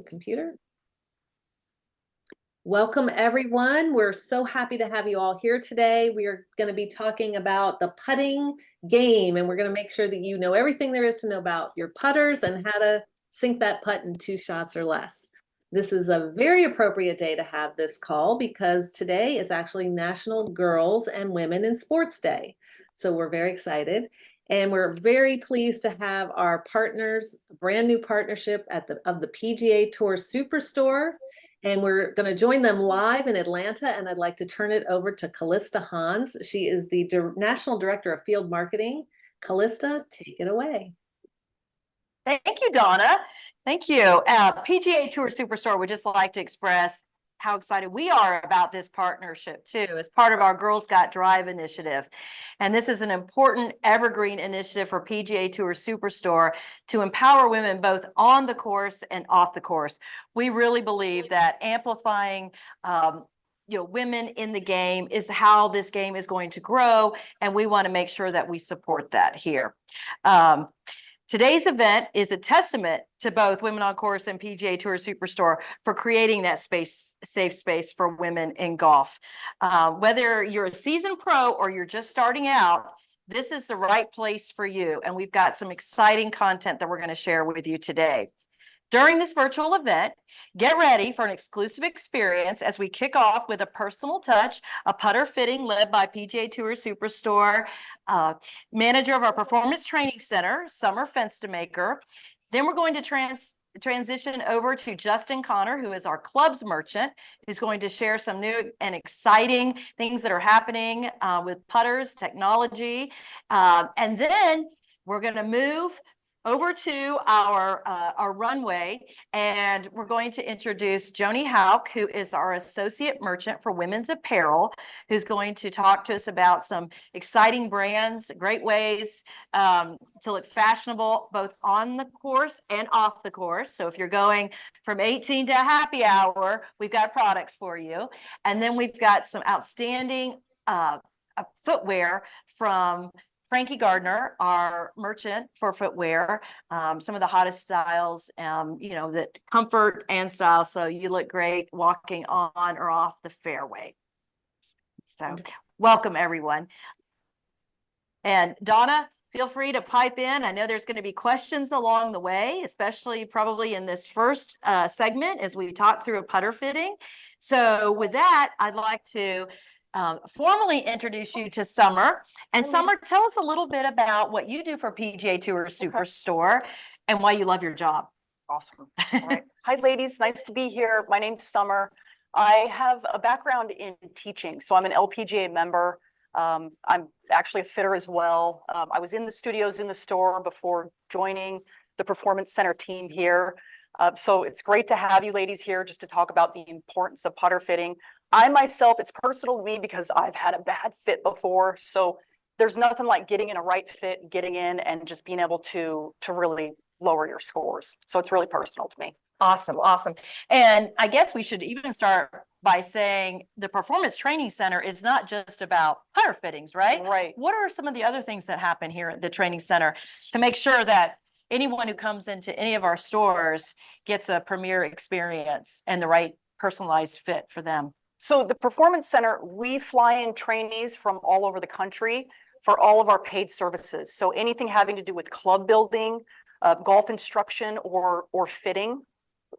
Computer. Welcome, everyone. We're so happy to have you all here today. We are going to be talking about the putting game, and we're going to make sure that you know everything there is to know about your putters and how to sink that putt in 2 shots or less. This is a very appropriate day to have this call because today is actually National Girls and Women in Sports Day. So we're very excited. And we're very pleased to have our partners, a brand new partnership of the PGA Tour Superstore. And we're going to join them live in Atlanta. And I'd like to turn it over to Callista Hans. She is the National Director of Field Marketing. Callista, take it away. Thank you, Donna. Thank you. PGA Tour Superstore would just like to express how excited we are about this partnership too, as part of our Girls Got Drive initiative. And this is an important evergreen initiative for PGA Tour Superstore to empower women both on the course and off the course. We really believe that amplifying women in the game is how this game is going to grow, and we want to make sure that we support that here. Today's event is a testament to both Women on Course and PGA Tour Superstore for creating that safe space for women in golf. Whether you're a seasoned pro or you're just starting out, this is the right place for you. And we've got some exciting content that we're going to share with you today. During this virtual event, get ready for an exclusive experience as we kick off with a personal touch, a putter fitting led by PGA Tour Superstore, manager of our Performance Training Center, Summer Fenstermaker. Then we're going to transition over to Justin Connor, who is our clubs merchant, who's going to share some new and exciting things that are happening with putters, technology. And then we're going to move over to our runway, and we're going to introduce Joni Hauk, who is our associate merchant for women's apparel, who's going to talk to us about some exciting brands, great ways to look fashionable both on the course and off the course. So if you're going from 18 to happy hour, we've got products for you. And then we've got some outstanding footwear from Frankie Gardner, our merchant for footwear, some of the hottest styles, that comfort and style. So you look great walking on or off the fairway. So welcome, everyone. And Donna, feel free to pipe in. I know there's going to be questions along the way, especially probably in this first segment as we talk through a putter fitting. So with that, I'd like to formally introduce you to Summer. And Summer, tell us a little bit about what you do for PGA Tour Superstore and why you love your job. Awesome. All right. Hi, ladies. Nice to be here. My name's Summer. I have a background in teaching, so I'm an LPGA member. I'm actually a fitter as well. I was in the studios in the store before joining the Performance Center team here. So it's great to have you ladies here just to talk about the importance of putter fitting. I myself, it's personal to me because I've had a bad fit before. So there's nothing like getting in a right fit, getting in and just being able to really lower your scores. So it's really personal to me. Awesome. Awesome. And I guess we should even start by saying the Performance Training Center is not just about putter fittings, right? Right. What are some of the other things that happen here at the training center to make sure that anyone who comes into any of our stores gets a premier experience and the right personalized fit for them? So the Performance Center, we fly in trainees from all over the country for all of our paid services. So anything having to do with club building, golf instruction, or fitting,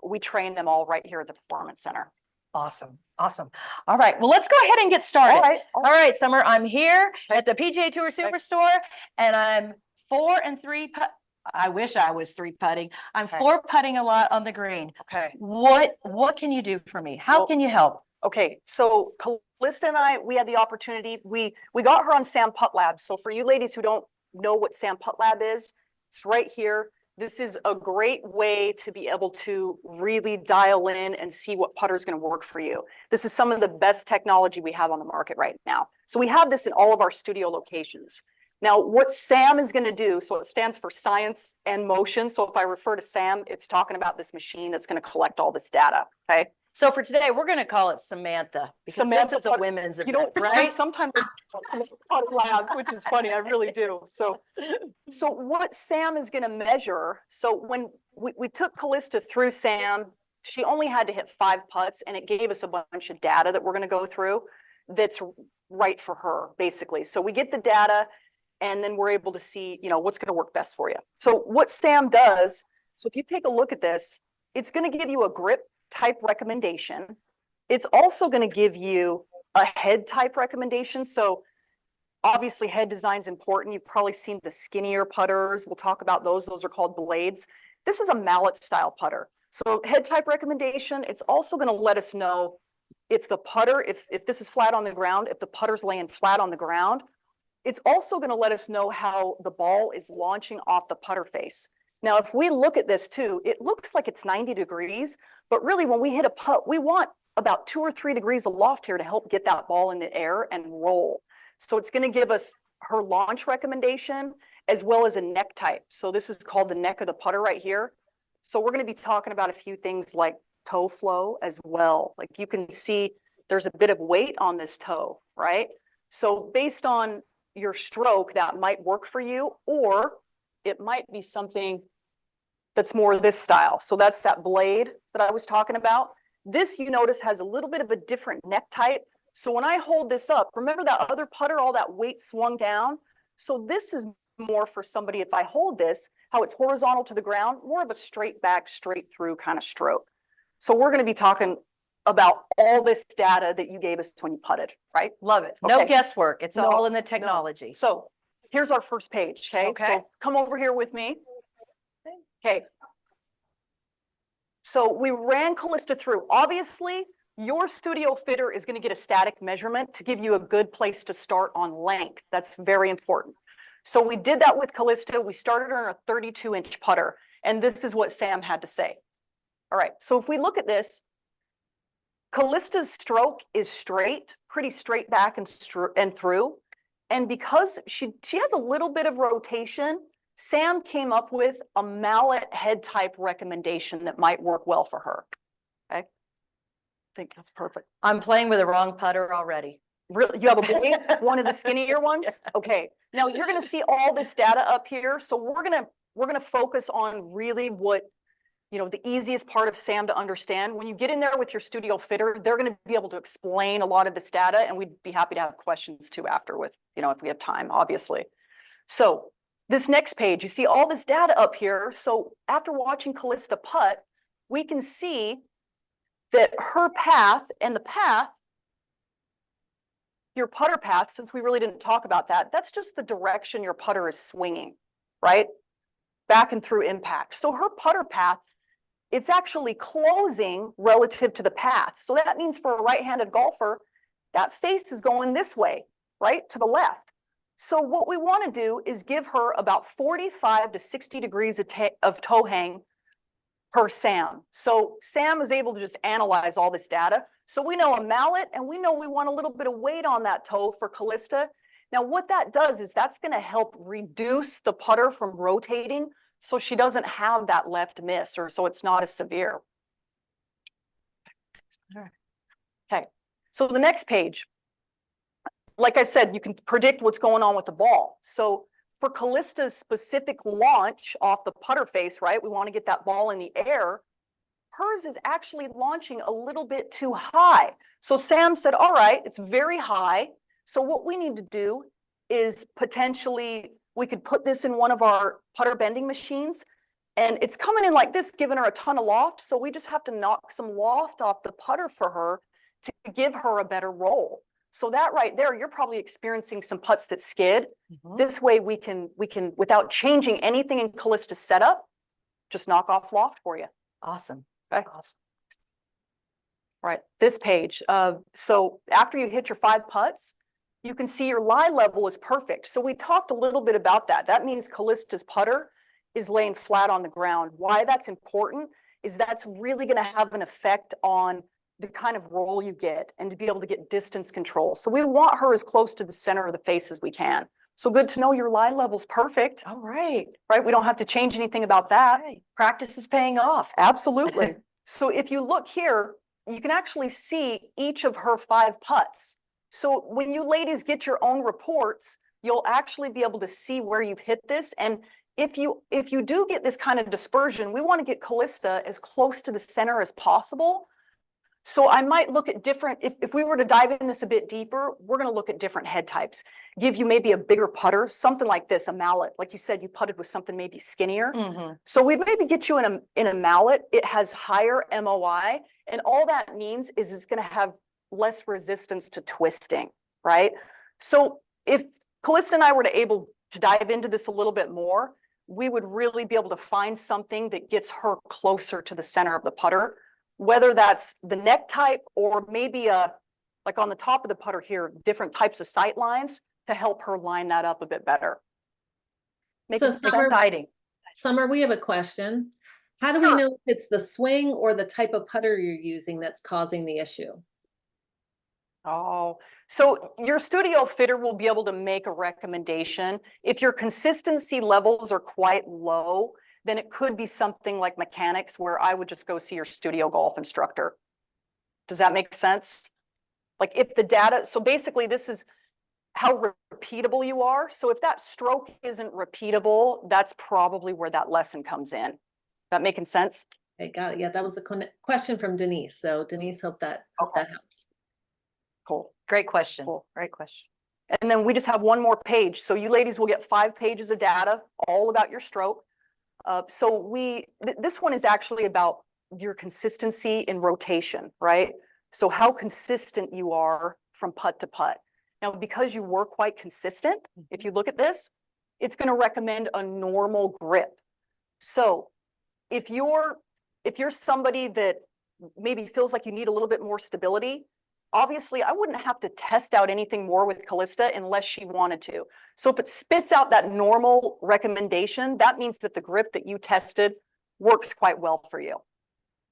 we train them all right here at the Performance Center. Awesome. Awesome. All right. Well, let's go ahead and get started. All right, Summer, I'm here at the PGA Tour Superstore, and I'm 4 and 3 I wish I was 3 putting. I'm 4 putting a lot on the green. Okay. What can you do for me? How can you help? Okay, so Callista and I, we had the opportunity, we got her on Sam Putt Lab. So for you ladies who don't know what Sam Putt Lab is, it's right here. This is a great way to be able to really dial in and see what putter is going to work for you. This is some of the best technology we have on the market right now. So we have this in all of our studio locations. Now, what SAM is going to do, so it stands for Science and Motion. So if I refer to SAM, it's talking about this machine that's going to collect all this data, okay? So for today, we're going to call it Samantha. Samantha is a women's event, you know, right? Sometimes out loud, which is funny. I really do. So what Sam is going to measure. So when we took Callista through Sam, she only had to hit 5 putts, and it gave us a bunch of data that we're going to go through that's right for her, basically. So we get the data, and then we're able to see, you know, what's going to work best for you. So what Sam does, so if you take a look at this, it's going to give you a grip type recommendation. It's also going to give you a head type recommendation. So obviously head design is important. You've probably seen the skinnier putters. We'll talk about those. Those are called blades. This is a mallet style putter. So head type recommendation, it's also going to let us know if the putter, if this is flat on the ground, if the putter's laying flat on the ground. It's also going to let us know how the ball is launching off the putter face. Now, if we look at this too, it looks like it's 90 degrees, but really when we hit a putt, we want about 2 or 3 degrees of loft here to help get that ball in the air and roll. So it's going to give us her launch recommendation as well as a neck type. So this is called the neck of the putter right here. So we're going to be talking about a few things like toe flow as well. Like you can see there's a bit of weight on this toe, right? So based on your stroke, that might work for you, or it might be something that's more this style. So that's that blade that I was talking about. This, you notice, has a little bit of a different neck type. So when I hold this up, remember that other putter, all that weight swung down? So this is more for somebody, if I hold this, how it's horizontal to the ground, more of a straight back, straight through kind of stroke. So we're going to be talking about all this data that you gave us when you putted, right? Love it. No Okay. guesswork. It's No, all in the no. technology. So here's our first page, okay? Okay. So come over here with me. Okay. So we ran Callista through. Obviously, your studio fitter is going to get a static measurement to give you a good place to start on length. That's very important. So we did that with Callista. We started on a 32-inch putter, and this is what Sam had to say. All right, so if we look at this, Callista's stroke is straight, pretty straight back and through. And because she has a little bit of rotation, Sam came up with a mallet head type recommendation that might work well for her. Okay, I think that's perfect. I'm playing with the wrong putter already. Really, you have a blade, one of the skinnier ones? Okay, now you're gonna see all this data up here. So we're gonna focus on really what, you know, the easiest part of Sam to understand. When you get in there with your studio fitter, they're gonna be able to explain a lot of this data, and we'd be happy to have questions too after with, you know, if we have time, obviously. So this next page, you see all this data up here. So after watching Callista putt, we can see that her path and the path, your putter path, since we really didn't talk about that, that's just the direction your putter is swinging, right? Back and through impact. So her putter path, it's actually closing relative to the path. So that means for a right-handed golfer, that face is going this way, right? To the left. So what we want to do is give her about 45 to 60 degrees of toe hang per Sam. So Sam is able to just analyze all this data. So we know a mallet, and we know we want a little bit of weight on that toe for Callista. Now what that does is that's going to help reduce the putter from rotating so she doesn't have that left miss, or so it's not as severe. Okay, so the next page, like I said, you can predict what's going on with the ball. So for Callista's specific launch off the putter face, right? We want to get that ball in the air. Hers is actually launching a little bit too high. So Sam said, all right, it's very high. So what we need to do is potentially, we could put this in one of our putter bending machines, and it's coming in like this, giving her a ton of loft. So we just have to knock some loft off the putter for her to give her a better roll. So that right there, you're probably experiencing some putts that skid. This way we can, without changing anything in Callista's setup, just knock off loft for you. Awesome. Okay. Awesome. Right, this page. So after you hit your 5 putts, you can see your lie level is perfect. So we talked a little bit about that. That means Callista's putter is laying flat on the ground. Why that's important is that's really going to have an effect on the kind of roll you get and to be able to get distance control. So we want her as close to the center of the face as we can. So good to know your lie level's perfect. All right. Right, we don't have to change anything about that. Right. Practice is paying off. Absolutely. So if you look here, you can actually see each of her 5 putts. So when you ladies get your own reports, you'll actually be able to see where you've hit this. And if you do get this kind of dispersion, we want to get Callista as close to the center as possible. So I might look at different, if we were to dive in this a bit deeper, we're going to look at different head types, give you maybe a bigger putter, something like this, a mallet. Like you said, you putted with something maybe skinnier. So we'd maybe get you in a mallet. It has higher MOI, and all that means is it's going to have less resistance to twisting, right? So if Callista and I were able to dive into this a little bit more, we would really be able to find something that gets her closer to the center of the putter, whether that's the neck type or maybe like on the top of the putter here, different types of sight lines to help her line that up a bit better. So Summer, Exciting. Summer, we have a question. How do we know if it's the swing or the type of putter you're using that's causing the issue? Oh, so your studio fitter will be able to make a recommendation. If your consistency levels are quite low, then it could be something like mechanics where I would just go see your studio golf instructor. Does that make sense? Like if the data, so basically this is how repeatable you are. So if that stroke isn't repeatable, that's probably where that lesson comes in. That making sense? Okay, got it. Yeah, that was a question from Denise. So Denise, hope that helps. Cool. Great question. Cool. Great question. And then we just have one more page. So you ladies will get 5 pages of data all about your stroke. This one is actually about your consistency in rotation, right? So how consistent you are from putt to putt. Now, because you were quite consistent, if you look at this, it's going to recommend a normal grip. So if you're somebody that maybe feels like you need a little bit more stability, obviously I wouldn't have to test out anything more with Callista unless she wanted to. So if it spits out that normal recommendation, that means that the grip that you tested works quite well for you.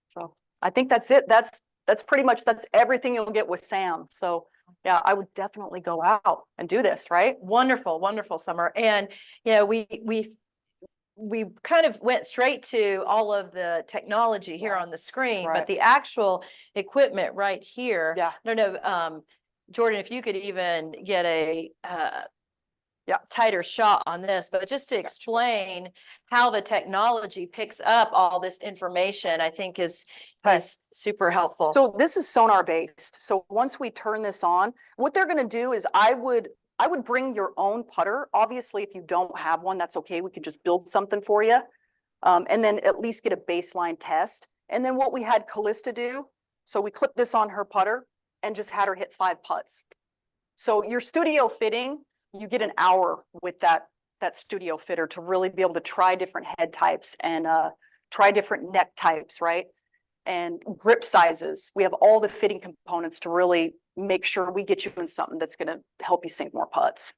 So I think that's it. That's pretty much, that's everything you'll get with Sam. So yeah, I would definitely go out and do this, right? Wonderful, wonderful, Summer. And you know, we kind of went straight to all of the technology here on the screen, Right. but the actual equipment right here. Yeah. I don't know, Jordan, if you could even get a Yeah. tighter shot on this, but just to explain how the technology picks up all this information, I think is super helpful. So this is sonar based. So once we turn this on, what they're going to do is I would bring your own putter. Obviously, if you don't have one, that's okay. We could just build something for you. And then at least get a baseline test. And then what we had Callista do, so we clipped this on her putter and just had her hit 5 putts. So your studio fitting, you get an hour with that studio fitter to really be able to try different head types and try different neck types, right? And grip sizes. We have all the fitting components to really make sure we get you in something that's going to help you sink more putts.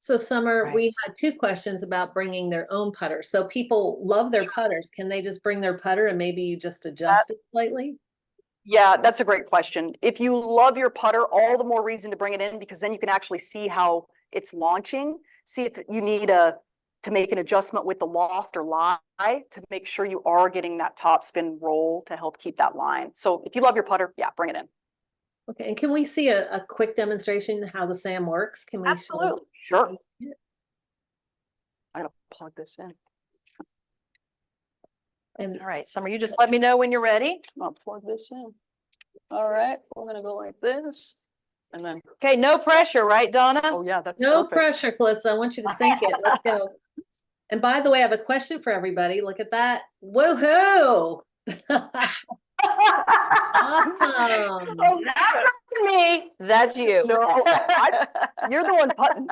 So Summer, Right. we had 2 questions about bringing their own putter. So people love their putters. Can they just bring their putter and maybe you just adjust it slightly? Yeah, that's a great question. If you love your putter, all the more reason to bring it in, because then you can actually see how it's launching. See if you need to make an adjustment with the loft or lie to make sure you are getting that top spin roll to help keep that line. So if you love your putter, yeah, bring it in. Okay, and can we see a quick demonstration how the SAM works? Can we? Absolutely. Sure. I'm gonna plug this in. And All right, Summer, you just let me know when you're ready. I'll plug this in. All right, we're gonna go like this. And then, Okay, no pressure, right, Donna? oh yeah, that's no perfect. pressure, Calissa. I want you to sink it. Let's go. And by the way, I have a question for everybody. Look at that. Woohoo! Awesome. Oh, that's not me. That's you. No, you're the one putting.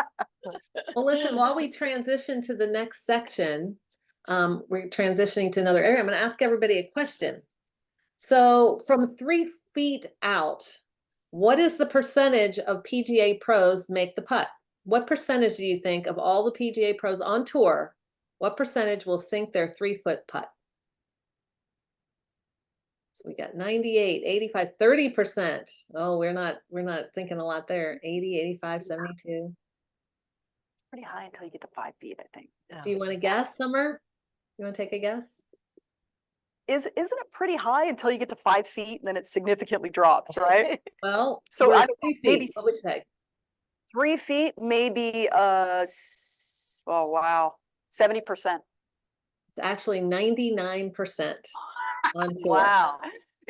Well, listen, while we transition to the next section, we're transitioning to another area. I'm going to ask everybody a question. So from 3 feet out, what is the percentage of PGA pros make the putt? What percentage do you think of all the PGA pros on tour, what percentage will sink their 3-foot putt? So we got 98, 85, 30%. Oh, we're not thinking a lot there. 80, 85, 72. Pretty high until you get to 5 feet, I think. Do you want to guess, Summer? You want to take a guess? Isn't it pretty high until you get to 5 feet and then it significantly drops, right? Well, So we're I at don't know, 3 feet. maybe What would you say? 3 feet, maybe oh wow, 70%. actually 99% on tour. Wow.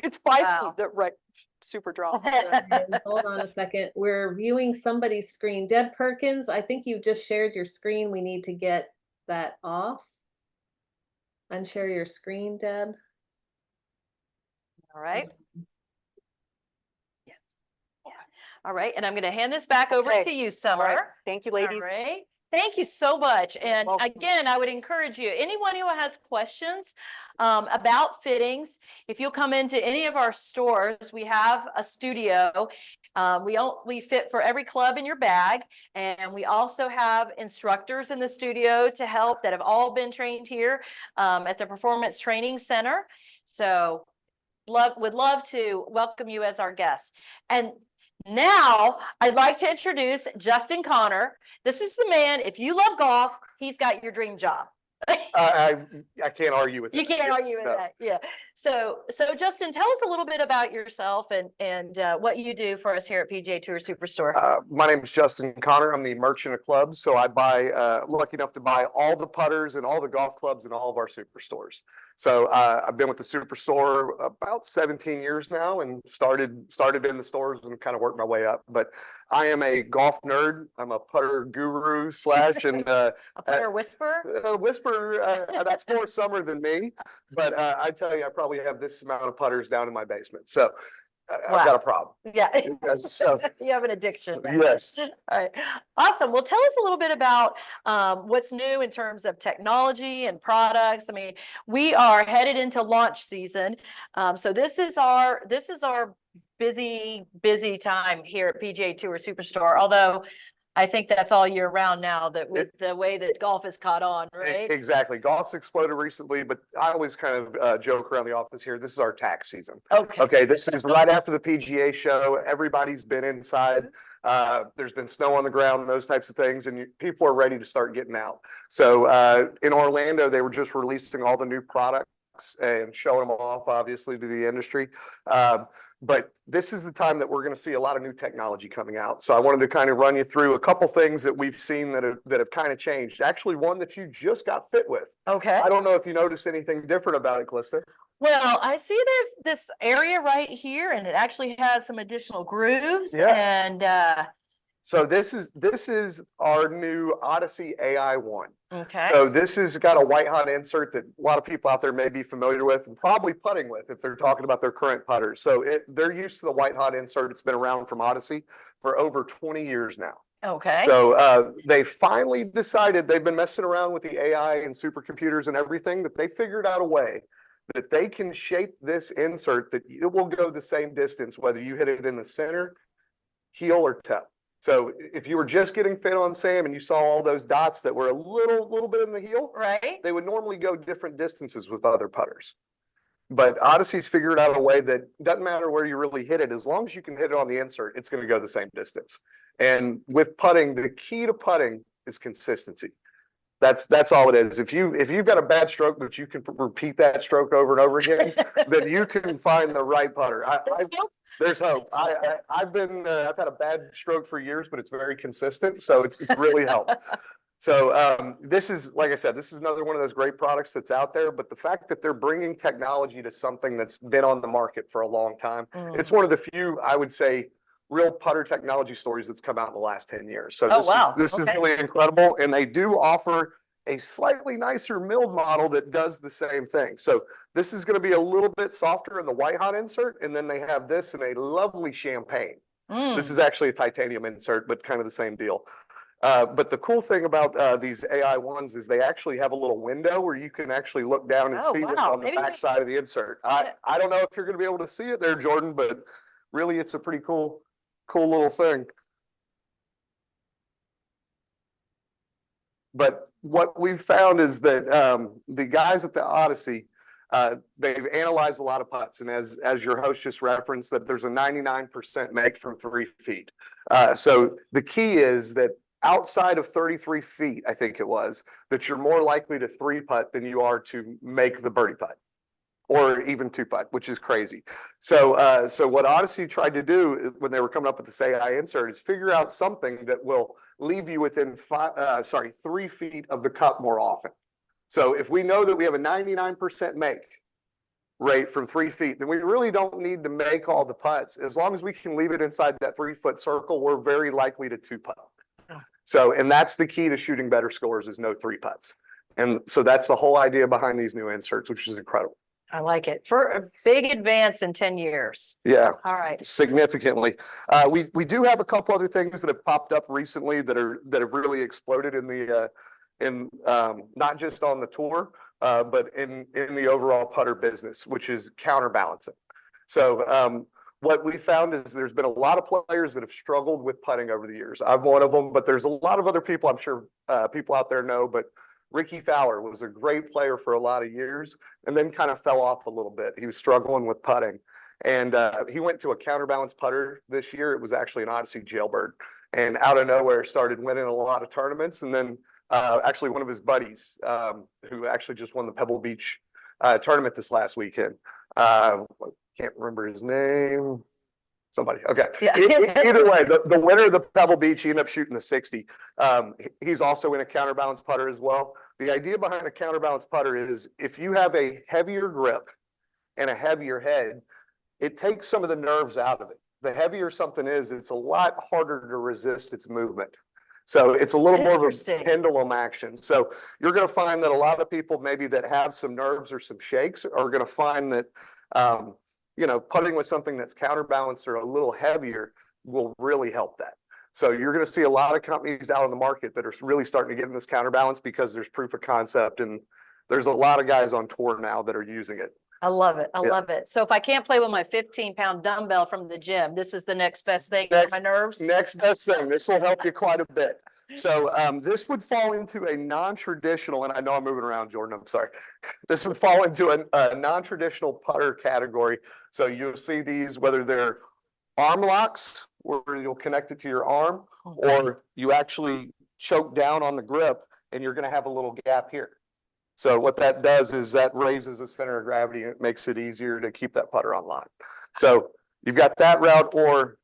It's 5 Wow. feet, that right, super drop. And hold on a second. We're viewing somebody's screen. Deb Perkins, I think you've just shared your screen. We need to get that off. Unshare your screen, Deb. All right. Yes. Yeah. All right. And I'm going to hand this back over Okay. to you, All Summer. right, thank you, ladies. All right. Thank you so much. And welcome. again, I would encourage you, anyone who has questions about fittings, if you'll come into any of our stores, we have a studio. We fit for every club in your bag. And we also have instructors in the studio to help that have all been trained here at the Performance Training Center. So would love to welcome you as our guest. And now I'd like to introduce Justin Connor. This is the man, if you love golf, he's got your dream job. I can't argue with that. You can't argue with No. that, yeah. So Justin, tell us a little bit about yourself and what you do for us here at PGA Tour Superstore. My name is Justin Connor. I'm the merchant of clubs. So I lucky enough to buy all the putters and all the golf clubs in all of our superstores. So I've been with the Superstore about 17 years now and started in the stores and kind of worked my way up. But I am a golf nerd. I'm a putter guru slash and A putter whisperer? whisper. That's more Summer than me. But I tell you, I probably have this amount of putters down in my basement. So I've got a problem. Yeah. Yes, so, You have an addiction. yes. All right. Awesome. Well, tell us a little bit about what's new in terms of technology and products. I mean, we are headed into launch season. So this is our busy time here at PGA Tour Superstore. Although I think that's all year round now that with the way that golf has caught on, right? Exactly. Golf's exploded recently, but I always kind of joke around the office here. This is our tax season. Okay. Okay, this is right after the PGA show. Everybody's been inside. There's been snow on the ground, those types of things, and people are ready to start getting out. So in Orlando, they were just releasing all the new products and showing them off, obviously, to the industry. But this is the time that we're going to see a lot of new technology coming out. So I wanted to kind of run you through a couple things that we've seen that have kind of changed. Actually, one that you just got fit with. Okay. I don't know if you noticed anything different about it, Calista. Well, I see there's this area right here and it actually has some additional grooves Yeah. and So this is our new Odyssey AI1. okay. So this has got a white hot insert that a lot of people out there may be familiar with and probably putting with if they're talking about their current putters. So they're used to the white hot insert. It's been around from Odyssey for over 20 years now. Okay. So they finally decided they've been messing around with the AI and supercomputers and everything that they figured out a way that they can shape this insert that it will go the same distance, whether you hit it in the center, heel, or toe. So if you were just getting fit on Sam and you saw all those dots that were a little bit in the heel, Right. they would normally go different distances with other putters. But Odyssey's figured out a way that doesn't matter where you really hit it, as long as you can hit it on the insert, it's going to go the same distance. And with putting, the key to putting is consistency. That's all it is. If you've got a bad stroke, but you can repeat that stroke over and over again, then you can find the right putter. There's hope. I've had a bad stroke for years, but it's very consistent, so it's really helped. So this is, like I said, this is another one of those great products that's out there. But the fact that they're bringing technology to something that's been on the market for a long time, it's one of the few, I would say, real putter technology stories that's come out in the last 10 years. So this is really incredible, and they do offer a slightly nicer milled model that does the same thing. So this is going to be a little bit softer in the white hot insert, and then they have this in a lovely champagne. This is actually a titanium insert, but kind of the same deal. But the cool thing about these AI ones is they actually have a little window where you can actually look down and see what's on the back side of the insert. I don't know if you're going to be able to see it there, Jordan, but really it's a pretty cool little thing. But what we've found is that the guys at the Odyssey, they've analyzed a lot of putts, and as your host just referenced, that there's a 99% make from 3 feet. So the key is that outside of 33 feet, I think it was, that you're more likely to 3-putt than you are to make the birdie putt, or even 2-putt, which is crazy. So what Odyssey tried to do when they were coming up with this AI insert is figure out something that will leave you within 3 feet of the cup more often. So if we know that we have a 99% make rate from 3 feet, then we really don't need to make all the putts. As long as we can leave it inside that 3-foot circle, we're very likely to 2-putt. So, and that's the key to shooting better scores is no 3 putts. And so that's the whole idea behind these new inserts, which is incredible. I like it. For a big advance in 10 years. Yeah. All right. Significantly. We do have a couple other things that have popped up recently that have really exploded in the not just on the tour, but in the overall putter business, which is counterbalancing. So what we found is there's been a lot of players that have struggled with putting over the years. I'm one of them, but there's a lot of other people I'm sure people out there know, but Ricky Fowler was a great player for a lot of years and then kind of fell off a little bit. He was struggling with putting. And he went to a counterbalance putter this year. It was actually an Odyssey Jailbird, and out of nowhere started winning a lot of tournaments. And then actually one of his buddies who actually just won the Pebble Beach tournament this last weekend. Can't remember his name. Somebody. Okay. Yeah. Either way, the winner of the Pebble Beach, he ended up shooting the 60. He's also in a counterbalance putter as well. The idea behind a counterbalance putter is if you have a heavier grip and a heavier head, it takes some of the nerves out of it. The heavier something is, it's a lot harder to resist its movement. So it's a little more of a Interesting. pendulum action. So you're going to find that a lot of people maybe that have some nerves or some shakes are going to find that, you know, putting with something that's counterbalanced or a little heavier will really help that. So you're going to see a lot of companies out on the market that are really starting to get in this counterbalance because there's proof of concept, and there's a lot of guys on tour now that are using it. I love it. I Yeah. love it. So if I can't play with my 15-pound dumbbell from the gym, this is the next best thing for my nerves. Next best thing. This will help you quite a bit. So this would fall into a non-traditional, and I know I'm moving around, Jordan, I'm sorry. This would fall into a non-traditional putter category. So you'll see these, whether they're arm locks, where you'll connect it to your arm, or you actually choke down on the grip and you're going to have a little gap here. So what that does is that raises the center of gravity and it makes it easier to keep that putter on line. So you've got that route, or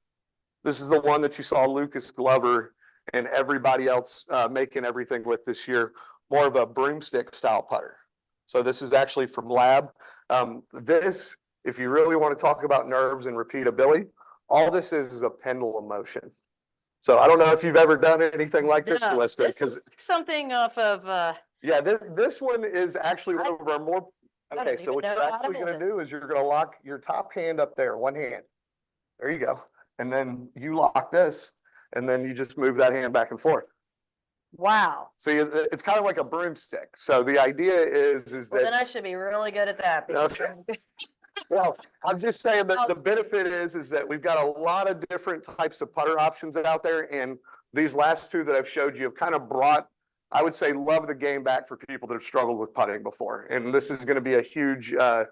this is the one that you saw Lucas Glover and everybody else making everything with this year, more of a broomstick style putter. So this is actually from Lab. This, if you really want to talk about nerves and repeatability, all this is a pendulum motion. So I don't know if you've ever done anything like this, Yeah, Calista, this because is something off of, yeah, this one is actually one of our more, don't okay, so even what know you're how to actually hold gonna this. do is you're gonna lock your top hand up there, one hand. There you go. And then you lock this, and then you just move that hand back and forth. wow. So it's kind of like a broomstick. So the idea is Well, then that, I should be really good at that. Okay. because- well, I'm just saying that the benefit is that we've got a lot of different types of putter options out there. And these last two that I've showed you have kind of brought, I would say, love the game back for people that have struggled with putting before. And this is going to be a huge, I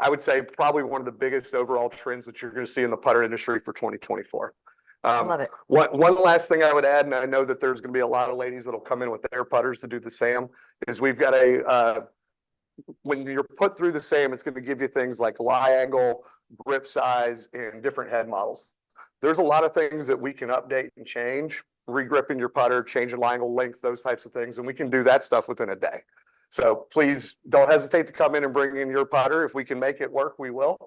would say probably one of the biggest overall trends that you're going to see in the putter industry for 2024. I love it. One last thing I would add, and I know that there's going to be a lot of ladies that'll come in with their putters to do the SAM, is we've got when you're put through the SAM, it's going to give you things like lie angle, grip size, and different head models. There's a lot of things that we can update and change, regripping your putter, changing lie angle length, those types of things, and we can do that stuff within a day. So please don't hesitate to come in and bring in your putter. If we can make it work, we will.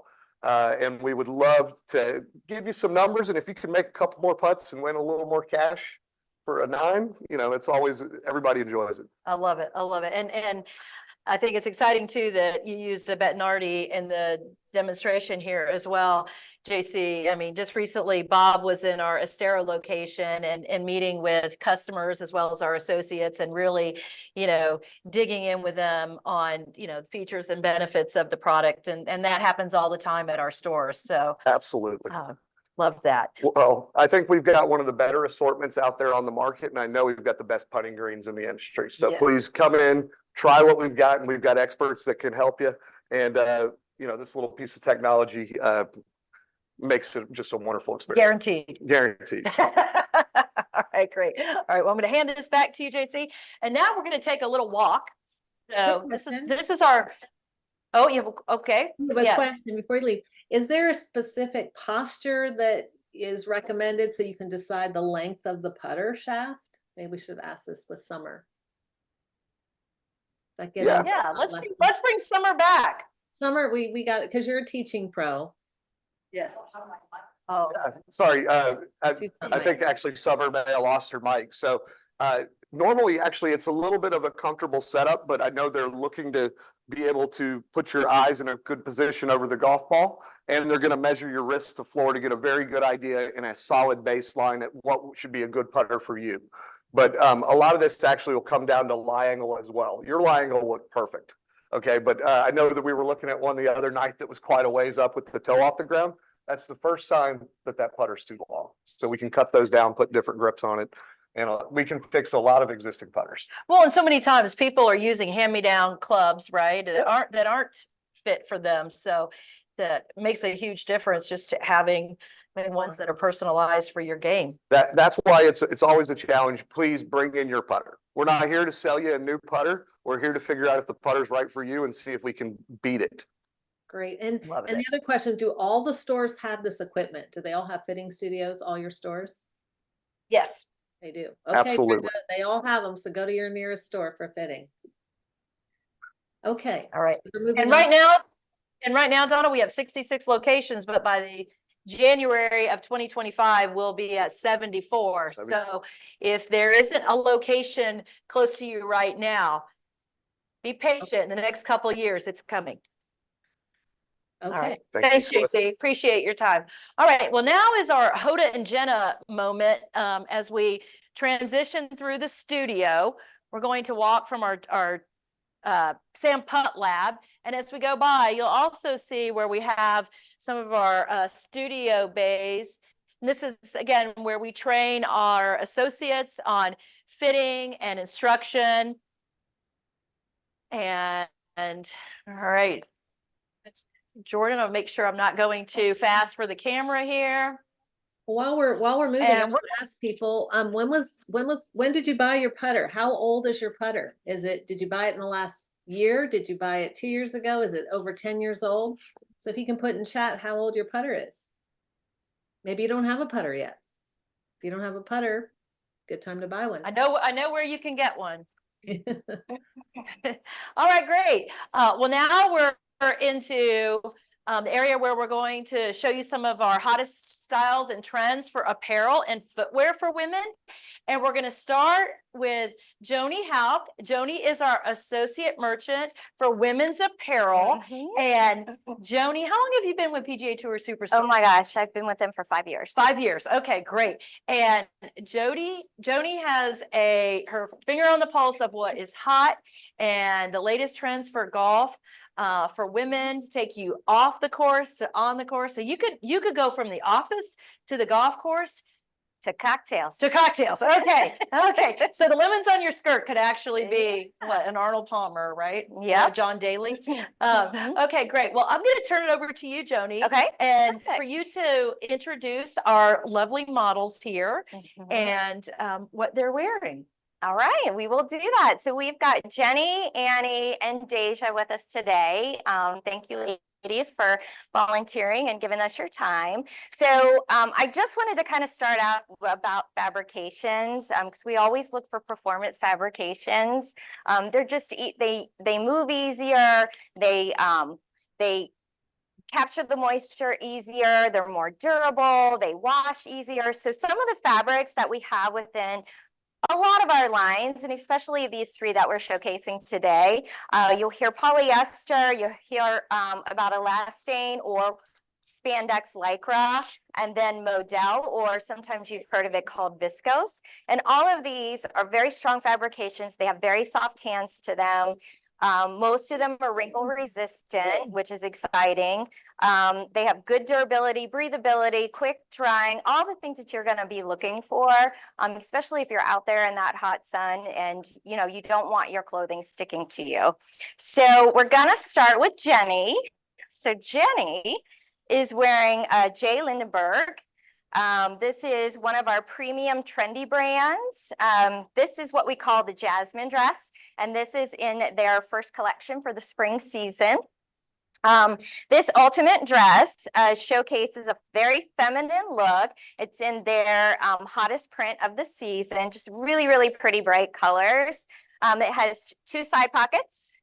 And we would love to give you some numbers. And if you can make a couple more putts and win a little more cash for a 9, you know, it's always, everybody enjoys it. I love it. I love it. And I think it's exciting too that you used a Bettinardi in the demonstration here as well, JC. I mean, just recently, Bob was in our Estero location and meeting with customers as well as our associates and really, you know, digging in with them on, you know, features and benefits of the product. And that happens all the time at our stores. So Absolutely. love that. Well, I think we've got one of the better assortments out there on the market, and I know we've got the best putting greens in the industry. So Yeah. please come in, try what we've got, and we've got experts that can help you. And, you know, this little piece of technology makes it just a wonderful experience. Guaranteed. Guaranteed. All right, great. All right, well, I'm going to hand this back to you, JC. And now we're going to take a little walk. So Quick this question. is our, oh, you have, okay. I have a Yes. question before you leave. Is there a specific posture that is recommended so you can decide the length of the putter shaft? Maybe we should ask this with Summer. That get Yeah. into Yeah, that let's lesson? let's bring Summer back. Summer, we got it because you're a teaching pro. Yes. Oh, Sorry, She's on I mic. think actually Summer may have lost her mic. So normally, actually, it's a little bit of a comfortable setup, but I know they're looking to be able to put your eyes in a good position over the golf ball, and they're going to measure your wrist to floor to get a very good idea and a solid baseline at what should be a good putter for you. But a lot of this actually will come down to lie angle as well. Your lie angle looked perfect. Okay, but I know that we were looking at one the other night that was quite a ways up with the toe off the ground. That's the first sign that that putter's too long. So we can cut those down, put different grips on it, and we can fix a lot of existing putters. well, and so many times people are using hand-me-down clubs, right? That aren't fit for them. So that makes a huge difference just having ones that are personalized for your game. That's why it's always a challenge. Please bring in your putter. We're not here to sell you a new putter. We're here to figure out if the putter's right for you and see if we can beat it. Great. And Love the it. other question, do all the stores have this equipment? Do they all have fitting studios, all your stores? Yes. They do. Okay, Absolutely. Brenda, they all have them, so go to your nearest store for fitting. Okay. All right. so we're moving And on. right now, Donna, we have 66 locations, but by the January of 2025, we'll be at 74. 74. So if there isn't a location close to you right now, be patient. In the next couple of years, it's coming. All Okay. right. Thank you, Thanks, Celeste. JC. Appreciate your time. All right. Well, now is our Hoda and Jenna moment as we transition through the studio. We're going to walk from our Sam Putt lab. And as we go by, you'll also see where we have some of our studio bays. And this is, again, where we train our associates on fitting and instruction. And all right. Jordan, I'll make sure I'm not going too fast for the camera here. While we're moving, I And want to ask people, when did you buy your putter? How old is your putter? Did you buy it in the last year? Did you buy it 2 years ago? Is it over 10 years old? So if you can put in chat how old your putter is. Maybe you don't have a putter yet. If you don't have a putter, good time to buy one. I know where you can get one. All right, great. Well, now we're into the area where we're going to show you some of our hottest styles and trends for apparel and footwear for women. And we're going to start with Joni Hauk. Joni is our associate merchant for women's apparel. And Joni, how long have you been with PGA Tour Superstore? Oh my gosh, I've been with them for 5 years. 5 years. Okay, great. And Joni has her finger on the pulse of what is hot and the latest trends for golf. For women to take you off the course to on the course. So you could go from the office to the golf course To cocktails. to cocktails. Okay. Okay. So the lemons on your skirt could actually be what, an Arnold Palmer, right? Yeah. John Daly. Mhm. Okay, great. Well, I'm going to turn it over to you, Joni. Okay. And for you to introduce our lovely models here Mhm. and what they're wearing. All right, we will do that. So we've got Jenny, Annie, and Deja with us today. Thank you, ladies, for volunteering and giving us your time. So I just wanted to kind of start out about fabrications because we always look for performance fabrications. They're just they move easier. They capture the moisture easier. They're more durable. They wash easier. So some of the fabrics that we have within a lot of our lines, and especially these three that we're showcasing today, you'll hear polyester, you'll hear about elastane or spandex lycra, and then modal, or sometimes you've heard of it called viscose. And all of these are very strong fabrications. They have very soft hands to them. Most of them are wrinkle resistant, which is exciting. They have good durability, breathability, quick drying, all the things that you're going to be looking for, especially if you're out there in that hot sun and you don't want your clothing sticking to you. So we're going to start with Jenny. So Jenny is wearing a J. Lindenberg. This is one of our premium trendy brands. This is what we call the Jasmine dress, and this is in their first collection for the spring season. This ultimate dress showcases a very feminine look. It's in their hottest print of the season, just really, really pretty bright colors. It has two side pockets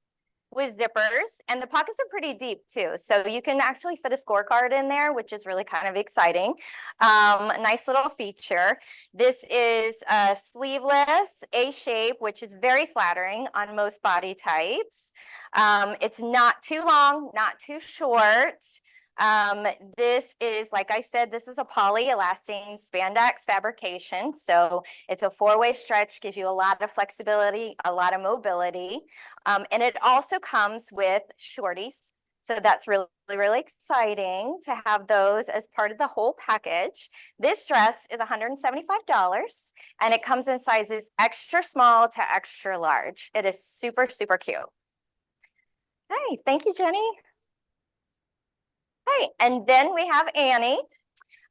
with zippers, and the pockets are pretty deep too. So you can actually fit a scorecard in there, which is really kind of exciting. A nice little feature. This is a sleeveless A shape, which is very flattering on most body types. It's not too long, not too short. This is, like I said, this is a polyelastane spandex fabrication. So it's a 4-way stretch, gives you a lot of flexibility, a lot of mobility. And it also comes with shorties. So that's really, really exciting to have those as part of the whole package. This dress is $175 and it comes in sizes extra small to extra large. It is super, super cute. Hey, thank you, Jenny. Hey, and then we have Annie.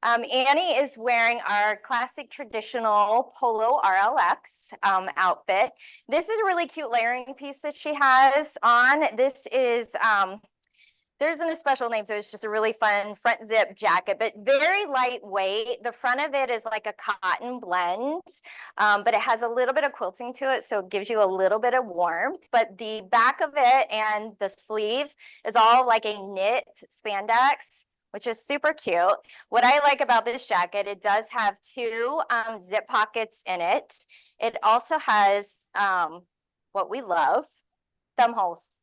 Annie is wearing our classic traditional polo RLX outfit. This is a really cute layering piece that she has on. This is, there isn't a special name, so it's just a really fun front zip jacket, but very lightweight. The front of it is like a cotton blend, but it has a little bit of quilting to it, so it gives you a little bit of warmth. But the back of it and the sleeves is all like a knit spandex, which is super cute. What I like about this jacket, it does have two zip pockets in it. It also has what we love, thumb holes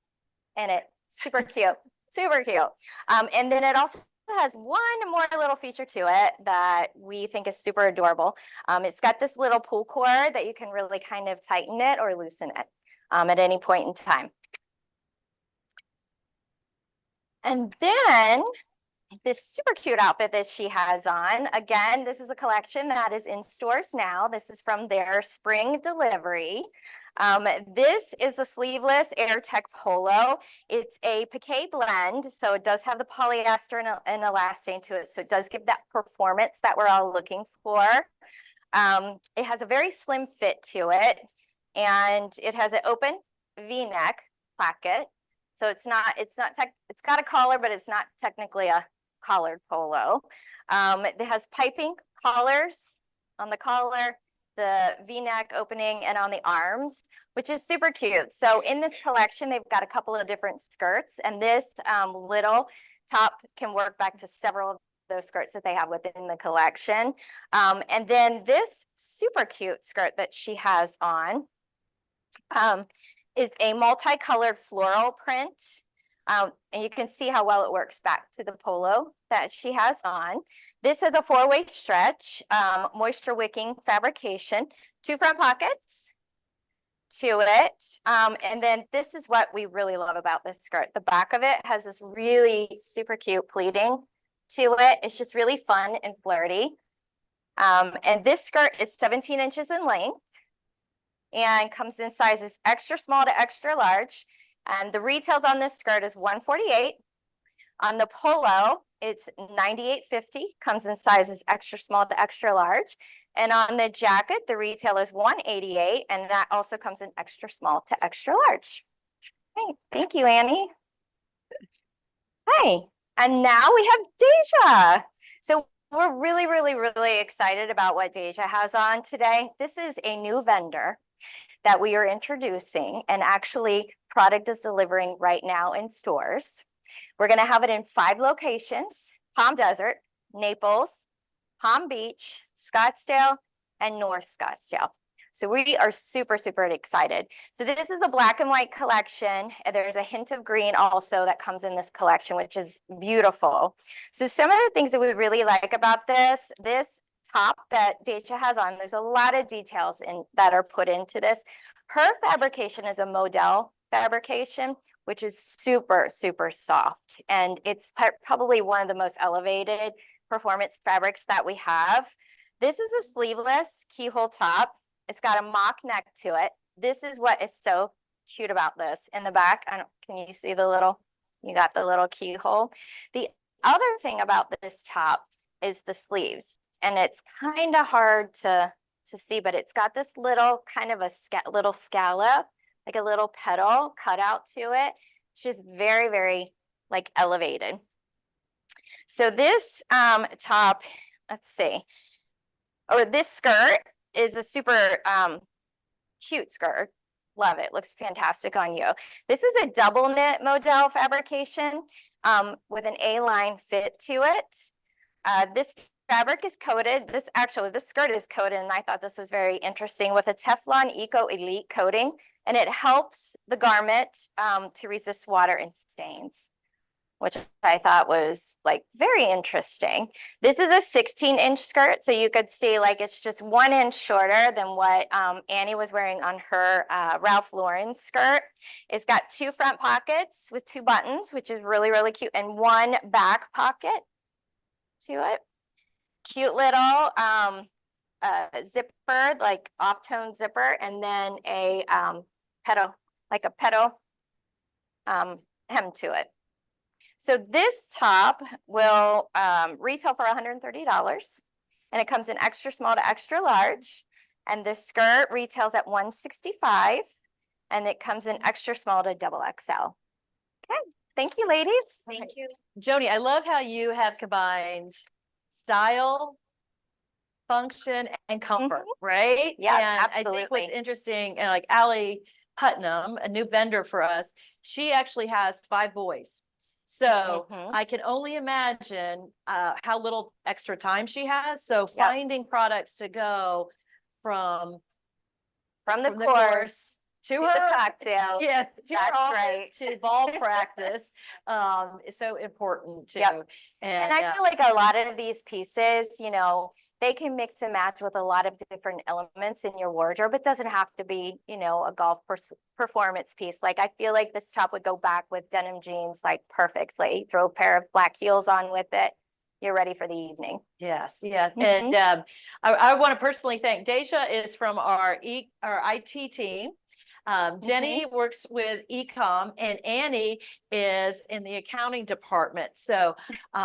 in it. Super cute. Super cute. And then it also has one more little feature to it that we think is super adorable. It's got this little pull cord that you can really kind of tighten it or loosen it at any point in time. And then this super cute outfit that she has on. Again, this is a collection that is in stores now. This is from their spring delivery. This is a sleeveless AirTech polo. It's a piqué blend, so it does have the polyester and elastane to it, so it does give that performance that we're all looking for. It has a very slim fit to it, and it has an open V-neck placket. So it's got a collar, but it's not technically a collared polo. It has piping collars on the collar, the V-neck opening, and on the arms, which is super cute. So in this collection, they've got a couple of different skirts, and this little top can work back to several of those skirts that they have within the collection. And then this super cute skirt that she has on is a multicolored floral print. And you can see how well it works back to the polo that she has on. This is a 4-way stretch, moisture wicking fabrication, 2 front pockets to it. And then this is what we really love about this skirt. The back of it has this really super cute pleating to it. It's just really fun and flirty. And this skirt is 17 inches in length and comes in sizes extra small to extra large. And the retails on this skirt is $148. On the polo, it's $98.50, comes in sizes extra small to extra large. And on the jacket, the retail is $188, and that also comes in extra small to extra large. Hey, thank you, Annie. Hi, and now we have Deja. So we're really, really, really excited about what Deja has on today. This is a new vendor that we are introducing, and actually product is delivering right now in stores. We're going to have it in 5 locations: Palm Desert, Naples, Palm Beach, Scottsdale, and North Scottsdale. So we are super, super excited. So this is a black and white collection. And there's a hint of green also that comes in this collection, which is beautiful. So some of the things that we really like about this top that Deja has on, there's a lot of details that are put into this. Her fabrication is a modal fabrication, which is super, super soft. And it's probably one of the most elevated performance fabrics that we have. This is a sleeveless keyhole top. It's got a mock neck to it. This is what is so cute about this. In the back, can you see you got the little keyhole. The other thing about this top is the sleeves. And it's kind of hard to see, but it's got this little kind of little scallop, like a little petal cut out to it. It's just very, very like elevated. So this top, let's see, or this skirt is a super cute skirt. Love it. Looks fantastic on you. This is a double knit modal fabrication with an A-line fit to it. This fabric is coated. This skirt is coated, and I thought this was very interesting, with a Teflon Eco Elite coating, and it helps the garment to resist water and stains, which I thought was like very interesting. This is a 16-inch skirt, so you could see like it's just 1 inch shorter than what Annie was wearing on her Ralph Lauren skirt. It's got 2 front pockets with 2 buttons, which is really, really cute, and 1 back pocket to it. Cute little zipper, like off-tone zipper, and then a petal hem to it. So this top will retail for $130, and it comes in extra small to extra large. And this skirt retails at $165, and it comes in extra small to double XL. Okay, thank you, ladies. Thank you. Joni, I love how you have combined style, function, and comfort, right? Yeah, And I think absolutely. what's interesting, and like Allie Putnam, a new vendor for us, she actually has 5 boys. So I can only imagine how little extra time she has. So finding products to go from the the course to to her the cocktail. yes, to her That's office, right. to ball practice is so important too. Yep. And, And I feel like a lot of these pieces, you know, they can mix and match with a lot of different elements in your wardrobe. It doesn't have to be, you know, a golf performance piece. Like, I feel like this top would go back with denim jeans like perfectly. Throw a pair of black heels on with it. You're ready for the evening. yes, yes. And I want to personally thank Deja is from our IT team. Jenny works with Ecom, and Annie is in the accounting department. So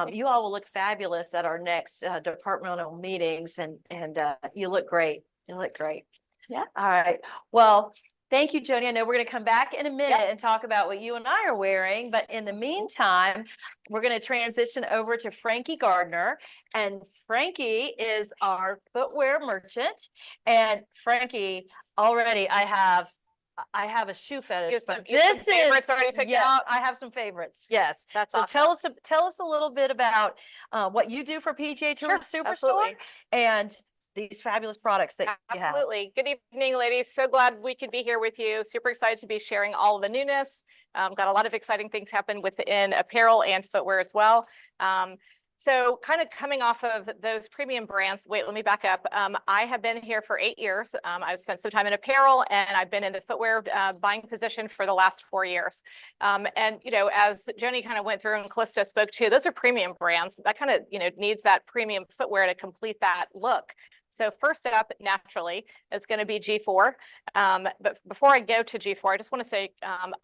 you all will look fabulous at our next departmental meetings, and you look great. You look great. Yeah. All right. Well, thank you, Joni. I know we're going to come back in a minute and talk about what you and I are wearing, but in the meantime, we're going to transition over to Frankie Gardner, and Frankie is our footwear merchant. And Frankie, already I have a shoe fetish. But this is already picked yeah, I have some favorites. Yes. That's So awesome. tell us a little bit about what you do for PGA Tour Superstore absolutely. and these fabulous products that you have. Absolutely. Good evening, ladies. So glad we could be here with you. Super excited to be sharing all of the newness. Got a lot of exciting things happen within apparel and footwear as well. So kind of coming off of those premium brands, wait, let me back up. I have been here for 8 years. I've spent some time in apparel, and I've been in the footwear buying position for the last 4 years. And, you know, as Joni kind of went through and Calista spoke to, those are premium brands that kind of, you know, needs that premium footwear to complete that look. So first up, naturally, it's going to be G4. But before I go to G4, I just want to say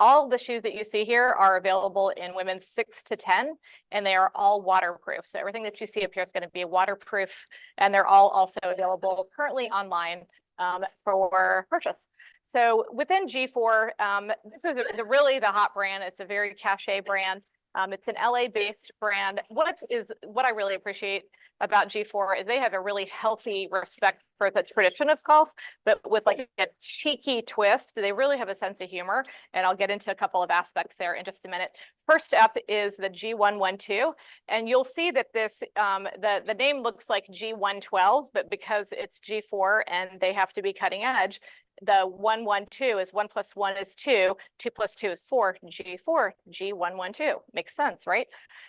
all the shoes that you see here are available in women's 6 to 10, and they are all waterproof. So everything that you see up here is going to be waterproof, and they're all also available currently online for purchase. So within G4, this is really the hot brand. It's a very cachet brand. It's an LA-based brand. What I really appreciate about G4 is they have a really healthy respect for the tradition of golf, but with like a cheeky twist. They really have a sense of humor, and I'll get into a couple of aspects there in just a minute. First up is the G112, and you'll see that this the name looks like G112, but because it's G4 and they have to be cutting edge, the 112 is 1 + 1 is 2, 2 + 2 is 4, G4, G112. Makes sense, right?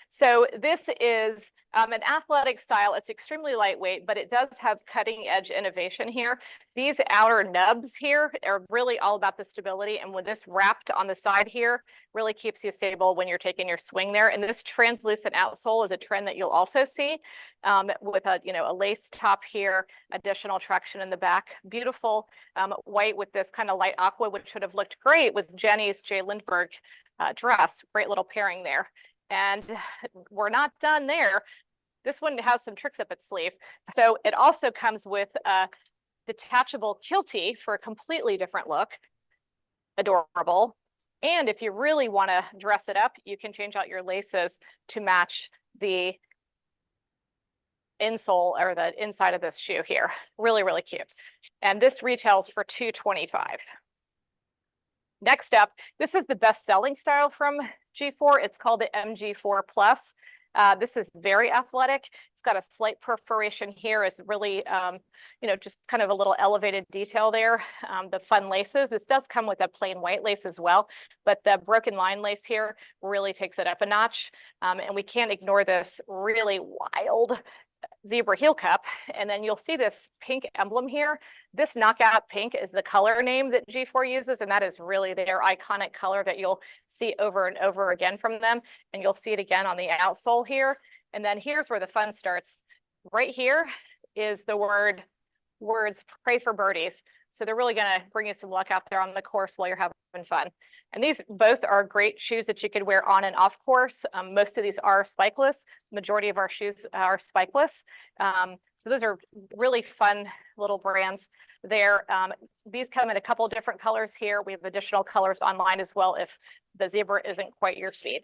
So this is an athletic style. It's extremely lightweight, but it does have cutting edge innovation here. These outer nubs here are really all about the stability. And with this wrapped on the side here, really keeps you stable when you're taking your swing there. And this translucent outsole is a trend that you'll also see with a lace top here, additional traction in the back. Beautiful white with this kind of light aqua, which would have looked great with Jenny's Jay Lindbergh dress. Great little pairing there. And we're not done there. This one has some tricks up its sleeve. So it also comes with a detachable kiltie for a completely different look. Adorable. And if you really want to dress it up, you can change out your laces to match the insole or the inside of this shoe here. Really, really cute. And this retails for $225. Next up, this is the best-selling style from G4. It's called the MG4 Plus. This is very athletic. It's got a slight perforation here. Is really, just kind of a little elevated detail there. The fun laces. This does come with a plain white lace as well, but the broken line lace here really takes it up a notch. And we can't ignore this really wild zebra heel cup. And then you'll see this pink emblem here. This knockout pink is the color name that G4 uses, and that is really their iconic color that you'll see over and over again from them. And you'll see it again on the outsole here. And then here's where the fun starts. Right here is the words pray for birdies. So they're really going to bring you some luck out there on the course while you're having fun. And these both are great shoes that you could wear on and off course. Most of these are spikeless. Majority of our shoes are spikeless. So those are really fun little brands there. These come in a couple of different colors here. We have additional colors online as well if the zebra isn't quite your speed.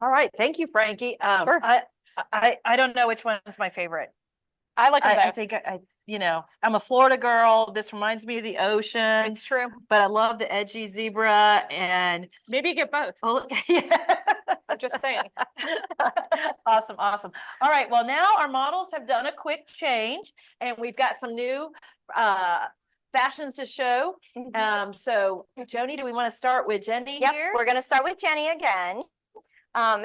All right, thank you, Frankie. Sure. I don't know which one is my favorite. I like them I both. think I'm a Florida girl. This reminds me of the ocean, It's true. but I love the edgy zebra and Maybe you get both. oh, yeah. I'm just saying. Awesome, awesome. All right, well, now our models have done a quick change and we've got some new fashions to show. So Joni, do we want to start with Jenny Yep, here? we're gonna start with Jenny again.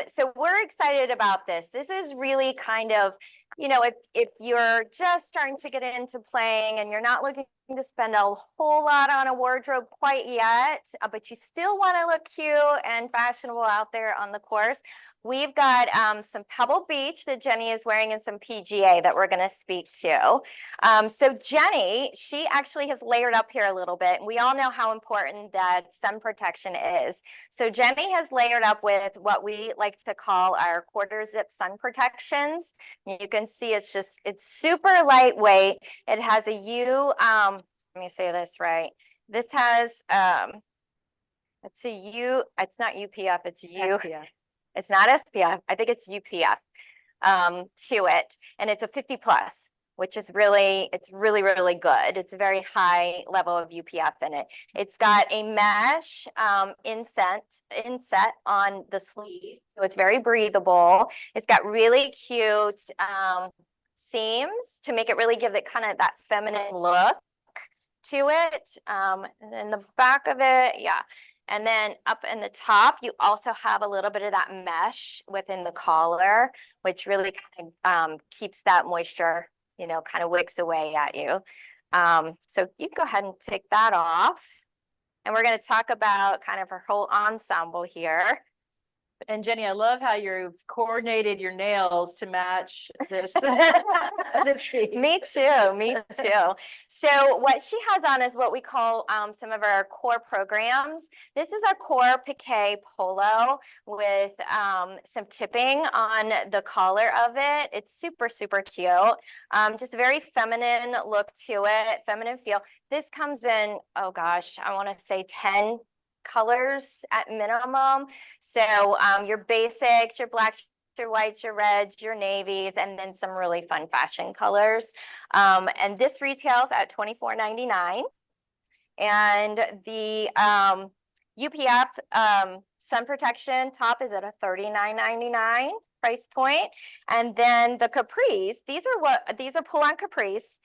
So we're excited about this. This is really kind of, if you're just starting to get into playing and you're not looking to spend a whole lot on a wardrobe quite yet, but you still want to look cute and fashionable out there on the course, we've got some Pebble Beach that Jenny is wearing and some PGA that we're going to speak to. So Jenny, she actually has layered up here a little bit. And we all know how important that sun protection is. So Jenny has layered up with what we like to call our quarter zip sun protections. You can see it's super lightweight. It has let me say this right. This has, it's not UPF, it's SPF. It's not SPF. I think it's UPF to it. And it's a 50 plus, which is really good. It's a very high level of UPF in it. It's got a mesh inset on the sleeve. So it's very breathable. It's got really cute seams to make it really give it kind of that feminine look to it. And then the back of it, yeah. And then up in the top, you also have a little bit of that mesh within the collar, which really kind of keeps that moisture, kind of wicks away at you. So you can go ahead and take that off. And we're going to talk about kind of her whole ensemble here. And Jenny, I love how you've coordinated your nails to match this. Me too. So what she has on is what we call some of our core programs. This is our core piqué polo with some tipping on the collar of it. It's super, super cute. Just a very feminine look to it, feminine feel. This comes in, oh gosh, I want to say 10 colors at minimum. So your basics, your blacks, your whites, your reds, your navies, and then some really fun fashion colors. And this retails at $24.99. And the UPF sun protection top is at a $39.99 price point. And then the capris, these are pull-on capris,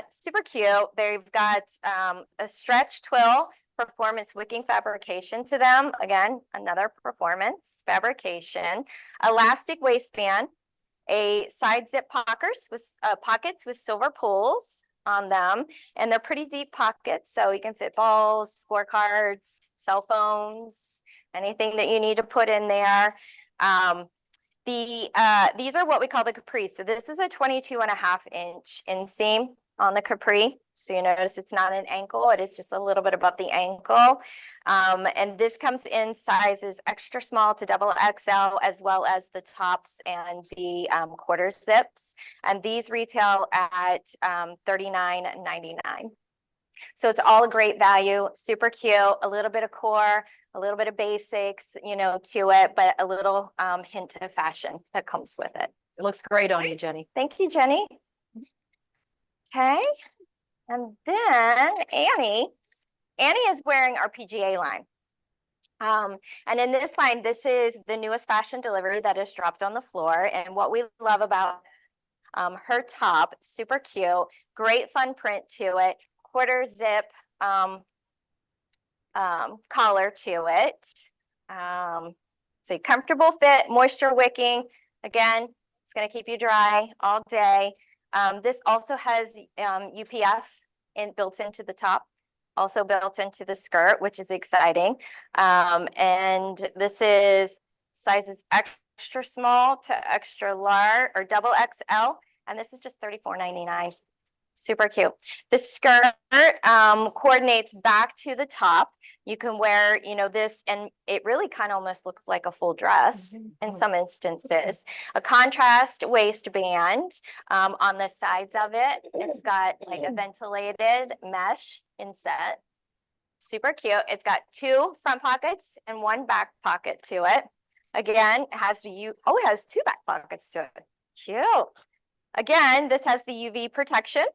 super cute. They've got a stretch twill performance wicking fabrication to them. Again, another performance fabrication, elastic waistband, a side zip pockets with silver pulls on them, and they're pretty deep pockets, so you can fit balls, scorecards, cell phones, anything that you need to put in there. These are what we call the capri. So this is a 22.5-inch inseam on the capri. So you notice it's not an ankle, it is just a little bit above the ankle. And this comes in sizes extra small to double XL, as well as the tops and the quarter zips. And these retail at $39.99. So it's all a great value, super cute, a little bit of core, a little bit of basics, to it, but a little hint of fashion that comes with it. It looks great on you, Jenny. Thank you, Jenny. Okay. And then Annie is wearing our PGA line. And in this line, this is the newest fashion delivery that is dropped on the floor. And what we love about her top, super cute, great fun print to it, quarter zip collar to it. It's a comfortable fit, moisture wicking. Again, it's going to keep you dry all day. This also has UPF built into the top, also built into the skirt, which is exciting. And this is sizes extra small to extra large or double XL. And this is just $34.99. Super cute. The skirt coordinates back to the top. You can wear, you know, this, and it really kind of almost looks like a full dress in some instances. A contrast waistband on the sides of it. It's got like a ventilated mesh inset. Super cute. It's got 2 front pockets and 1 back pocket to it. Again, it has it has 2 back pockets to it. Cute. Again, this has the UV protection,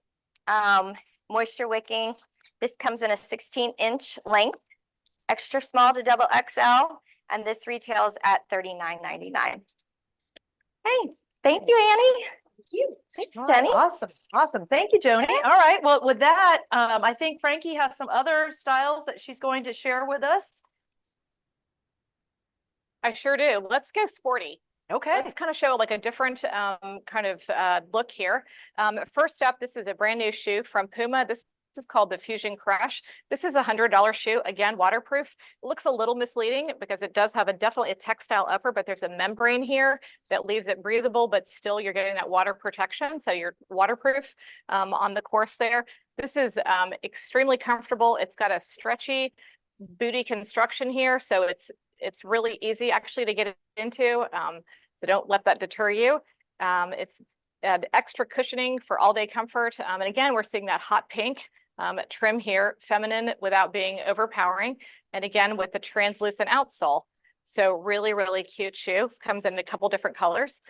moisture wicking. This comes in a 16-inch length, extra small to double XL, and this retails at $39.99. Hey, thank you, Annie. Thank you. Thanks, All right, Jenny. awesome, awesome. Thank you, Joni. All right, well, with that, I think Frankie has some other styles that she's going to share with us. I sure do. Let's go sporty. Okay. Let's kind of show like a different kind of look here. First up, this is a brand new shoe from Puma. This is called the Fusion Crush. This is a $100 shoe, again, waterproof. It looks a little misleading because it does have definitely a textile upper, but there's a membrane here that leaves it breathable, but still you're getting that water protection. So you're waterproof on the course there. This is extremely comfortable. It's got a stretchy booty construction here. So it's really easy actually to get into. So don't let that deter you. It's extra cushioning for all day comfort. And again, we're seeing that hot pink trim here, feminine without being overpowering. And again, with the translucent outsole. So really, really cute shoe. This comes in a couple different colors.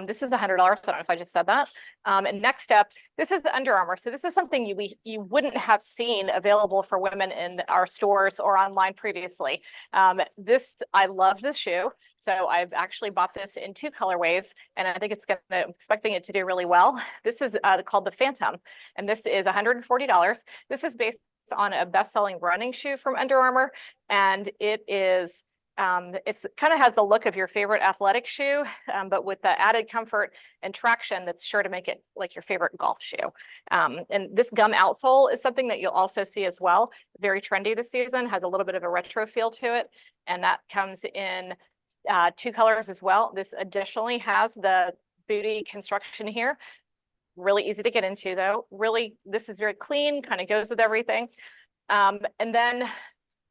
This is $100. I don't know if I just said that. And next up, this is the Under Armour. So this is something you wouldn't have seen available for women in our stores or online previously. I love this shoe. So I've actually bought this in 2 colorways, and I think I'm expecting it to do really well. This is called the Phantom, and this is $140. This is based on a best-selling running shoe from Under Armour, and it is it's kind of has the look of your favorite athletic shoe, but with the added comfort and traction that's sure to make it like your favorite golf shoe. And this gum outsole is something that you'll also see as well. Very trendy this season, has a little bit of a retro feel to it. And that comes in 2 colors as well. This additionally has the booty construction here. Really easy to get into though. Really, this is very clean, kind of goes with everything. And then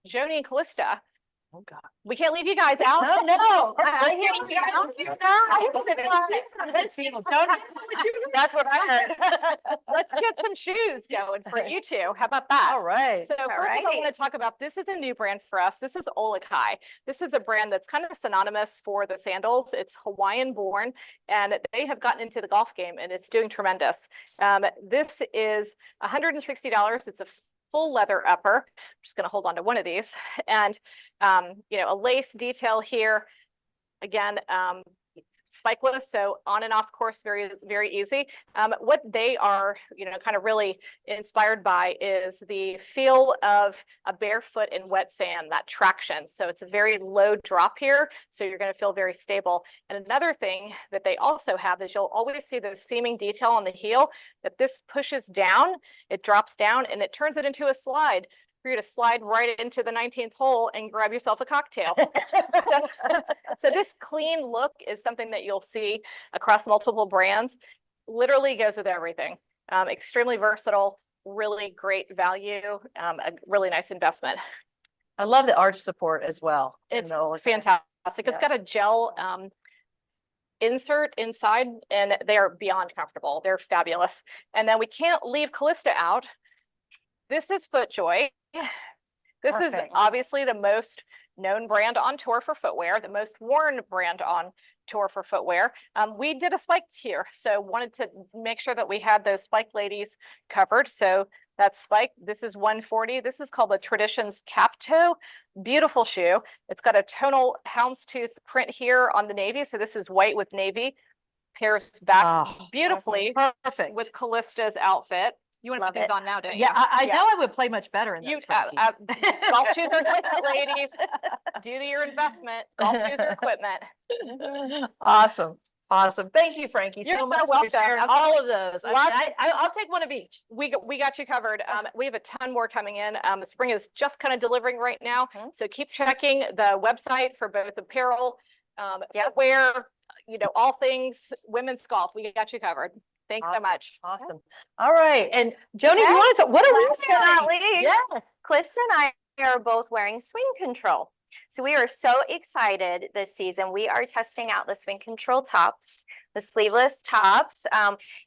Joni and Callista. Oh God. We can't leave you guys out. No. I hear you. That's what I heard. Let's get some shoes going for you two. How about that? All right. So first I want to talk about, this is a new brand for us. This is Olukai. This is a brand that's kind of synonymous for the sandals. It's Hawaiian born, and they have gotten into the golf game, and it's doing tremendous. This is $160. It's a full leather upper. I'm just going to hold on to one of these, and you know, a lace detail here. Again, spikeless, so on and off course, very, very easy. What they are, you know, kind of really inspired by is the feel of a barefoot in wet sand, that traction. So it's a very low drop here, so you're going to feel very stable. And another thing that they also have is you'll always see the seaming detail on the heel, that this pushes down, it drops down, and it turns it into a slide for you to slide right into the 19th hole and grab yourself a cocktail. So this clean look is something that you'll see across multiple brands. Literally goes with everything. Extremely versatile, really great value, a really nice investment. I love the arch support as well. It's fantastic. It's got a gel insert inside, and they are beyond comfortable. They're fabulous. And then we can't leave Callista out. This is FootJoy. This is obviously the most known brand on tour for footwear, the most worn brand on tour for footwear. We did a spike here, so wanted to make sure that we had those spike ladies covered. So That's Spike. This is 140. This is called the Traditions Cap Toe. Beautiful shoe. It's got a tonal houndstooth print here on the navy. So this is white with navy. Pairs back Oh, beautifully perfect. with Callista's outfit. You want to Love put these it. on now, don't you? Yeah, I Yeah. know I would play much better in You, those. Frankie. golf shoes are equipment, ladies. Do your investment. Golf shoes are equipment. Awesome. Awesome. Thank you, Frankie, You're so so much for welcome. sharing Okay. all of those. I mean, Lots- I'll take one of each. We got you covered. We have a ton more coming in. The spring is just kind of delivering right now. Mhm. So keep checking the website for both apparel, Yep. footwear, all things women's golf. We got you covered. Thanks so Awesome. much. Awesome. All right. And Joni, Okay. you want to, what are we Last but not wearing? least, Yes. Calista and I are both wearing Swing Control. So we are so excited this season. We are testing out the Swing Control tops, the sleeveless tops.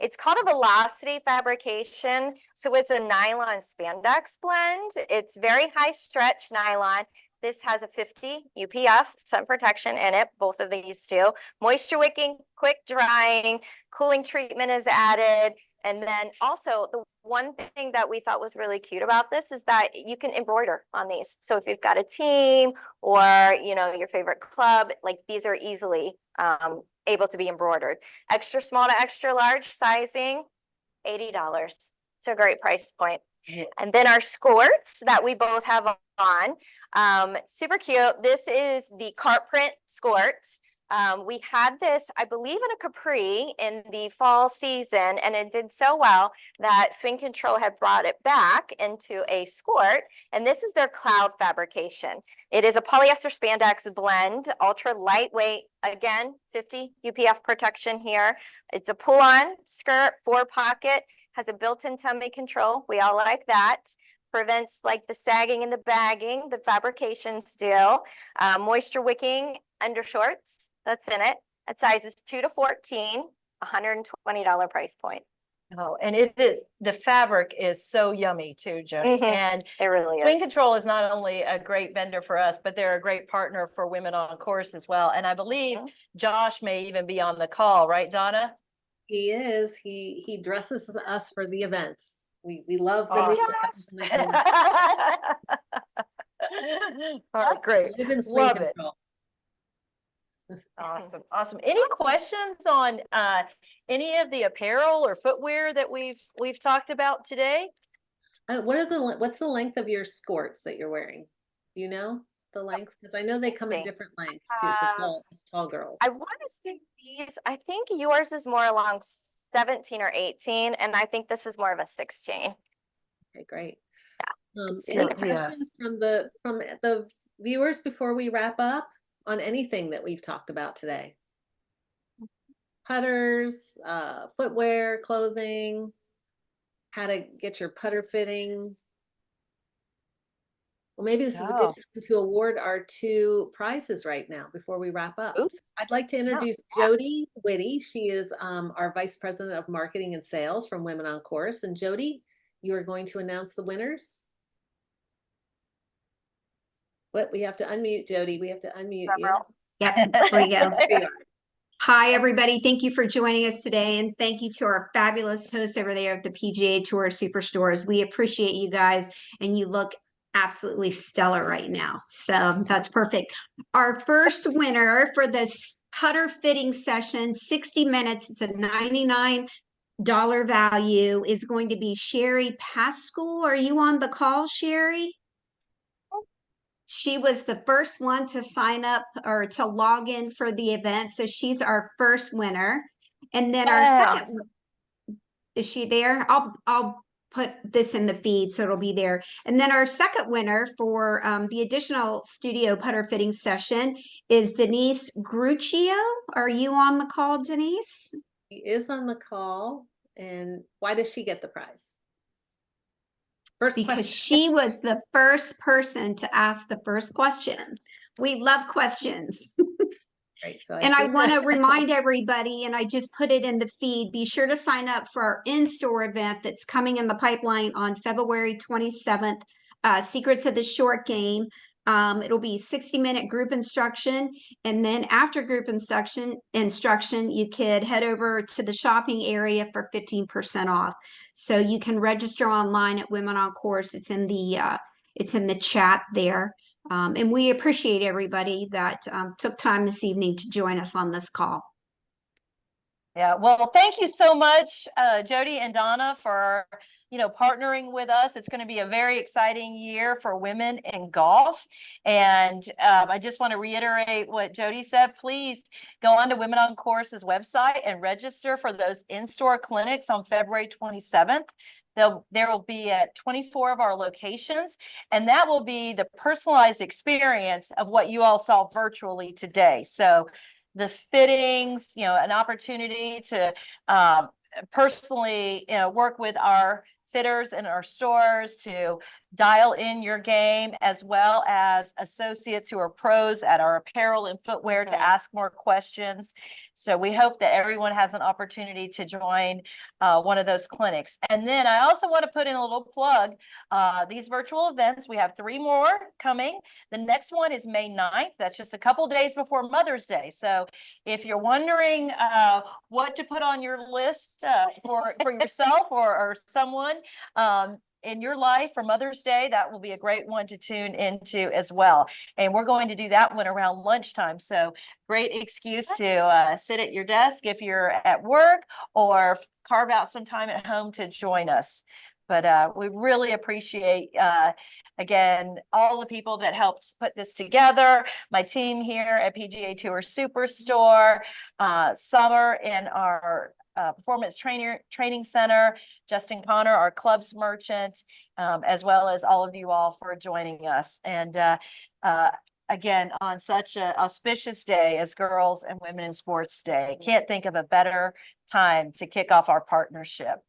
It's called a Velocity fabrication. So it's a nylon spandex blend. It's very high stretch nylon. This has a 50 UPF sun protection in it, both of these do. Moisture wicking, quick drying, cooling treatment is added. And then also the one thing that we thought was really cute about this is that you can embroider on these. So if you've got a team or, your favorite club, like these are easily able to be embroidered. Extra small to extra large sizing, $80. It's a great price point. Yeah. And then our skirts that we both have on, super cute. This is the cart print skirt. We had this, I believe, in a capri in the fall season, and it did so well that Swing Control had brought it back into a skirt, and this is their cloud fabrication. It is a polyester spandex blend, ultra lightweight, again, 50 UPF protection here. It's a pull-on skirt, 4-pocket, has a built-in tummy control. We all like that. Prevents like the sagging and the bagging, the fabrications do. Moisture wicking undershorts, that's in it. At sizes 2 to 14, $120 price point. Oh, and it is, the fabric is so yummy too, Joni. Mhm. And It really Swing is. Control is not only a great vendor for us, but they're a great partner for Women on Course as well. And I believe Josh may even be on the call, right, Donna? He is. He dresses us for the events. We love the new Awesome. events and the All right, great. live in Swing Love it. Control. Awesome, awesome. Any questions on any of the apparel or footwear that we've talked about today? What's the length of your skirts that you're wearing? Do you know the length? Because I know they come in see. different lengths too, for tall girls. I want to say these, I think yours is more along 17 or 18, and I think this is more of a 16. Okay, great. see Any the difference. questions from the viewers before we wrap up on anything that we've talked about today? Putters, footwear, clothing, how to get your putter fitting. Well, maybe this is a good No. time to award our 2 prizes right now before we wrap up. Oops. I'd like to introduce Jody Whitty. She is our Vice President of Marketing and Sales from Women on Course. And Jody, you are going to announce the winners. What? We have to unmute Jody. We have to unmute you. Yep, there we go. There you are. Hi, everybody. Thank you for joining us today. And thank you to our fabulous hosts over there at the PGA Tour Superstores. We appreciate you guys, and you look absolutely stellar right now. So that's perfect. Our first winner for this putter fitting session, 60 minutes, it's a $99 value, is going to be Sherry Pascal. Are you on the call, Sherry? She was the first one to sign up or to log in for the event. So she's our first winner. And then our second, is she there? I'll put this in the feed so it'll be there. And then our second winner for the additional studio putter fitting session is Denise Gruccio. Are you on the call, Denise? She is on the call. And why does she get the prize? First Because question. she was the first person to ask the first question. We love questions. Right, so And I see want to that. remind everybody, and I just put it in the feed, be sure to sign up for our in-store event that's coming in the pipeline on February 27th, Secrets of the Short Game. It'll be 60-minute group instruction. And then after group instruction, you could head over to the shopping area for 15% off. So you can register online at Women on Course. It's in the chat there. And we appreciate everybody that took time this evening to join us on this call. Yeah, well, thank you so much, Jody and Donna, for partnering with us. It's going to be a very exciting year for women in golf. And I just want to reiterate what Jody said. Please go on to Women on Course's website and register for those in-store clinics on February 27th. There will be at 24 of our locations, and that will be the personalized experience of what you all saw virtually today. So the fittings, an opportunity to personally work with our fitters in our stores to dial in your game, as well as associates who are pros at our apparel and footwear to ask more questions. So we hope that everyone has an opportunity to join one of those clinics. And then I also want to put in a little plug, these virtual events. We have 3 more coming. The next one is May 9th. That's just a couple days before Mother's Day. So if you're wondering what to put on your list for yourself or someone in your life for Mother's Day, that will be a great one to tune into as well. And we're going to do that one around lunchtime. So great excuse to sit at your desk if you're at work, or carve out some time at home to join us. But we really appreciate, again, all the people that helped put this together. My team here at PGA Tour Superstore, Summer in our Performance Training Center, Justin Connor, our clubs merchant, as well as all of you all for joining us. And again, on such an auspicious day as Girls and Women in Sports Day, can't think of a better time to kick off our partnership.